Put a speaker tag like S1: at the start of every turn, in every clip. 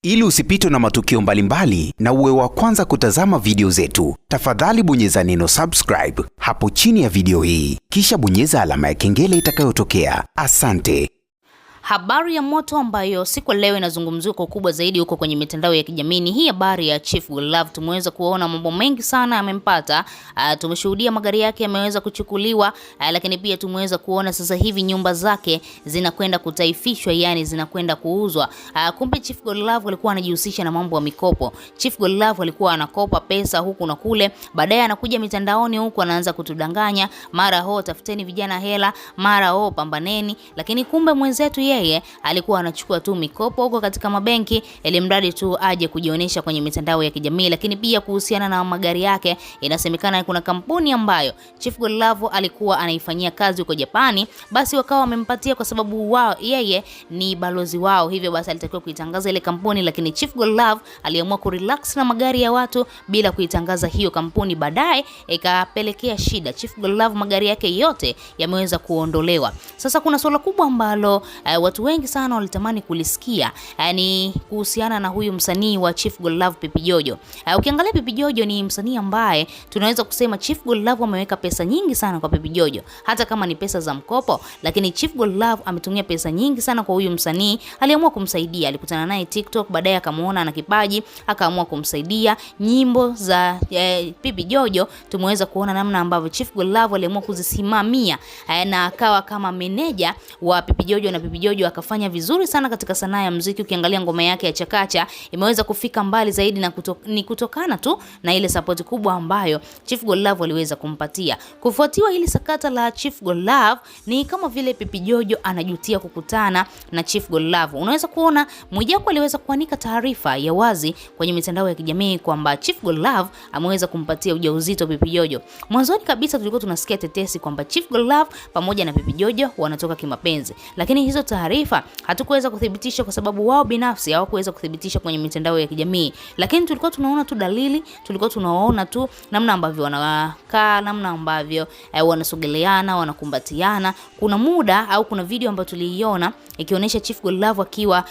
S1: Ili usipitwe na matukio mbalimbali na uwe wa kwanza kutazama video zetu, tafadhali bonyeza neno subscribe hapo chini ya video hii, kisha bonyeza alama ya kengele itakayotokea. Asante.
S2: Habari ya moto ambayo siku leo inazungumziwa kwa ukubwa zaidi huko kwenye mitandao ya kijamii ni hii habari ya Chief Godlove. Tumeweza kuona mambo mengi sana yamempata. Tumeshuhudia magari yake yameweza kuchukuliwa, lakini pia tumeweza kuona sasa hivi nyumba zake zinakwenda kutaifishwa, yani zinakwenda kuuzwa. Kumbe Chief Godlove alikuwa anajihusisha na mambo ya mikopo. Chief Godlove alikuwa anakopa pesa huku na kule, baadaye anakuja mitandaoni huku anaanza kutudanganya, mara tafuteni vijana hela, mara pambaneni, lakini kumbe mwenzetu yeye alikuwa anachukua tu mikopo huko katika mabenki ili mradi tu aje kujionyesha kwenye mitandao ya kijamii. Lakini pia kuhusiana na magari yake, inasemekana kuna kampuni ambayo Chief Godlove alikuwa anaifanyia kazi huko Japani, basi wakawa wamempatia kwa sababu wao yeye ni balozi wao, hivyo basi alitakiwa kuitangaza ile kampuni, lakini Chief Godlove aliamua kurelax na magari ya watu bila kuitangaza hiyo kampuni. Baadaye ikapelekea shida, Chief Godlove magari yake yote yameweza kuondolewa. Sasa kuna swala kubwa ambalo watu wengi sana walitamani kulisikia, ni kuhusiana na huyu msanii wa Chief Godlove, Pipi Jojo. Ukiangalia Pipi Jojo ni msanii ambaye tunaweza kusema Chief Godlove ameweka pesa nyingi sana kwa Pipi Jojo, hata kama ni pesa za mkopo, lakini Chief Godlove ametumia pesa nyingi sana kwa huyu msanii. Aliamua kumsaidia, alikutana naye TikTok, baadaye akamuona ana kipaji, akaamua kumsaidia. Nyimbo za Pipi Jojo tumeweza kuona namna ambavyo Chief Godlove aliamua kuzisimamia, na akawa kama meneja wa Pipi Jojo, na Pipi Jojo akafanya vizuri sana katika sanaa ya muziki. Ukiangalia ngoma yake ya Chakacha imeweza kufika mbali zaidi, na ni kutokana tu na ile support kubwa ambayo Chief Godlove aliweza kumpatia. Kufuatiwa hili sakata la Chief Godlove, ni kama vile Pipi Jojo anajutia kukutana na Chief Godlove. Unaweza kuona Mwijaku aliweza kuanika taarifa ya wazi kwenye mitandao ya kijamii kwamba Chief Godlove ameweza kumpatia ujauzito Pipi Jojo. Mwanzoni kabisa tulikuwa tunasikia tetesi kwamba Chief Godlove pamoja na Pipi Jojo wanatoka kimapenzi, lakini hizo taarifa hatukuweza kuthibitisha kwa sababu wao binafsi hawakuweza kuthibitisha kwenye mitandao ya kijamii, lakini tulikuwa tunaona tu dalili, tulikuwa tunaona tu namna ambavyo wanakaa, namna ambavyo wanasogeleana, wanakumbatiana. Kuna muda au kuna video ambayo tuliiona ikionyesha Chief Godlove akiwa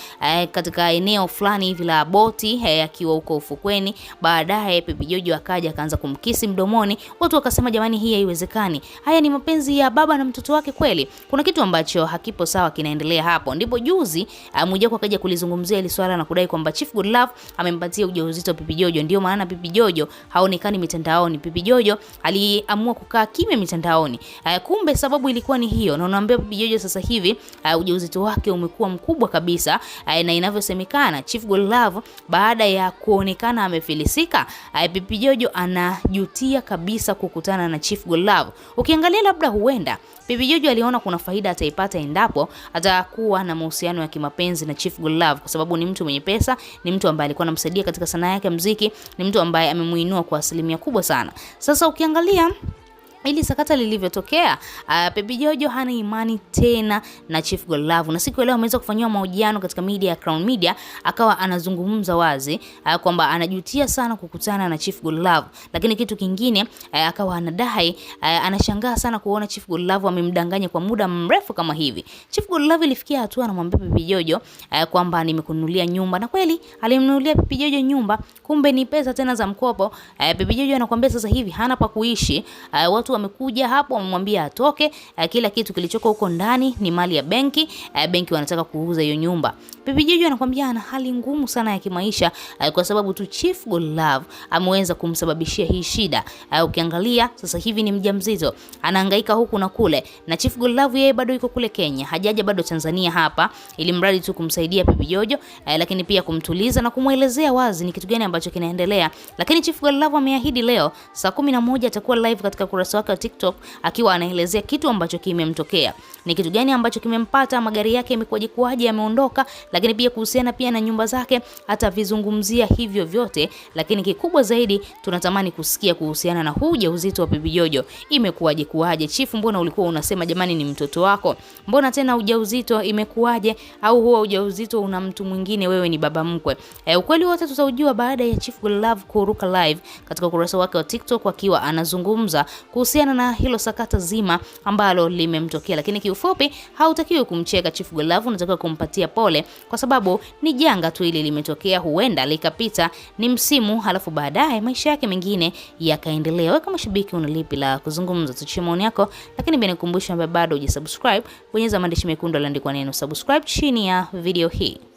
S2: katika eneo fulani hivi la boti, akiwa huko ufukweni. Baadaye Pipi Jojo akaja akaanza kumkisi mdomoni. Watu wakasema jamani, hii haiwezekani. Haya ni mapenzi ya baba na mtoto wake kweli? Kuna kitu ambacho hakipo sawa kinaendelea hapo. Ndipo juzi Mwijaku akaja kulizungumzia hili swala na kudai kwamba Chief Godlove amempatia ujauzito Pipi Jojo, ndio maana Pipi Jojo haonekani mitandaoni. Pipi Jojo aliamua kukaa kimya mitandaoni. Kumbe sababu ilikuwa ni hiyo, na unaambia Pipi Jojo sasa hivi ujauzito wake umekuwa mkubwa kabisa, na inavyosemekana Chief Godlove baada ya kuonekana amefilisika, Pipi Jojo anajutia kabisa kukutana na Chief Godlove. Ukiangalia labda huenda Pipi Jojo aliona kuna faida ataipata endapo atakuwa na mahusiano ya kimapenzi na Chief Godlove, kwa sababu ni mtu mwenye pesa, ni mtu ambaye alikuwa anamsaidia katika sanaa yake ya muziki, ni mtu ambaye amemuinua kwa asilimia kubwa sana. Sasa ukiangalia ili sakata lilivyotokea, Pipi Jojo hana imani tena na Chief Godlove, na siku leo ameweza kufanywa mahojiano katika media ya Crown Media, akawa anazungumza wazi kwamba anajutia sana kukutana na Chief Godlove. Lakini kitu kingine akawa anadai anashangaa sana kuona Chief Godlove amemdanganya kwa muda mrefu kama hivi. Chief Godlove ilifikia hatua anamwambia Pipi Jojo kwamba nimekununulia nyumba, na kweli alimnunulia Pipi Jojo nyumba, kumbe ni pesa tena za mkopo. Pipi Jojo anakuambia sasa hivi hana pa kuishi. Watu wamekuja hapo wamemwambia atoke, kila kitu kilichoko huko ndani ni mali ya benki, benki wanataka kuuza hiyo nyumba. Pipi Jojo anakuambia ana hali ngumu sana ya kimaisha, kwa sababu tu Chief Godlove ameweza kumsababishia hii shida. Ukiangalia sasa hivi ni mjamzito, anahangaika huku na kule, na Chief Godlove yeye bado yuko kule Kenya, hajaja bado Tanzania hapa, ili mradi tu kumsaidia Pipi Jojo, lakini pia kumtuliza na kumuelezea wazi ni kitu gani ambacho kinaendelea. Lakini Chief Godlove ameahidi leo saa 11 atakuwa live katika kurasa wake wa TikTok akiwa anaelezea kitu ambacho kimemtokea, ni kitu gani ambacho kimempata, magari yake yamekuaje yameondoka, lakini pia kuhusiana pia na nyumba zake atavizungumzia hivyo vyote. Lakini kikubwa zaidi tunatamani kusikia kuhusiana na huu ujauzito wa Pipi Jojo, imekuaje? Chief, mbona ulikuwa unasema jamani ni mtoto wako, mbona tena ujauzito imekuaje? Au huo ujauzito una mtu mwingine, wewe ni baba mkwe? Ukweli wote tutaujua baada ya Chief Godlove kuruka live katika ukurasa wake wa TikTok akiwa anazungumza kuhusiana kuhusiana na hilo sakata zima ambalo limemtokea. Lakini kiufupi, hautakiwi kumcheka Chief Godlove, unatakiwa kumpatia pole kwa sababu ni janga tu ili limetokea, huenda likapita, ni msimu, halafu baadaye maisha yake mengine yakaendelea. Wewe kama shabiki una lipi la kuzungumza? Tuachie maoni yako, lakini pia nikukumbusha ambaye bado hujasubscribe, bonyeza maandishi mekundu yaliyoandikwa neno subscribe chini ya video hii.